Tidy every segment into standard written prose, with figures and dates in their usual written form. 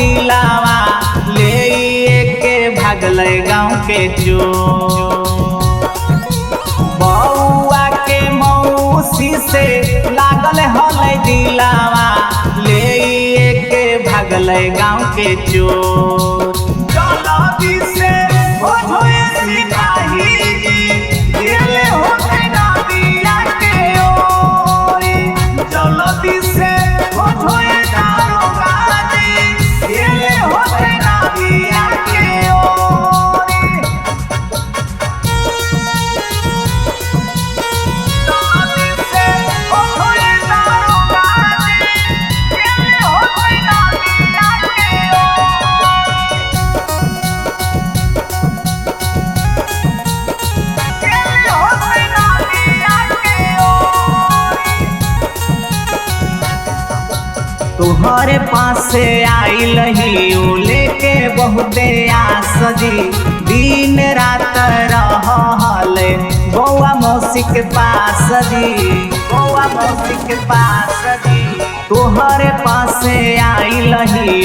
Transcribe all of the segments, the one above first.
दिलावा ले के भागल गाँव के चोर। बउआ के मौसी से लागल हल दिलावा ले के भागल गाँव के चोर। चलती से तोहरे पास आइल ही लेके बहुते आस जी। दिन रात रहल बउआ मौसी के पास जी, बउआ मौसी के पास जी। तोहरे पास आइल ही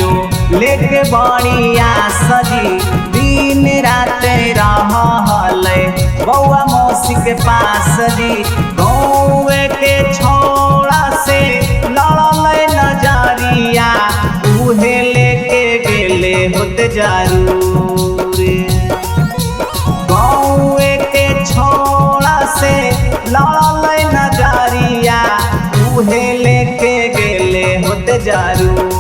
लेके बड़ी आस जी। दिन रात रहल बउआ मौसी के पास जी। गाँव के छोड़ा से लड़ल नजरिया उहे लेके गेले होते जरूर। गाँव के छोड़ा से लड़ल नजरिया उहे लेके गेले होते जरूर।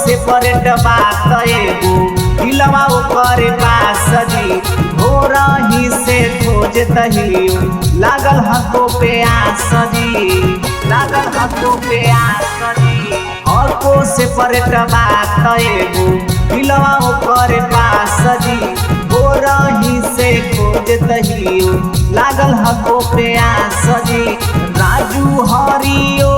से परेट बात एगो दिलवा ओकर पास जी। भोर ही से खोजत ही लागल हको पे आस जी, लागल हको पे आस जी। और को से परेट बात एगो दिलवा ओकर पास जी। भोर ही से खोजत ही लागल हको पे आस जी। राजू हरियो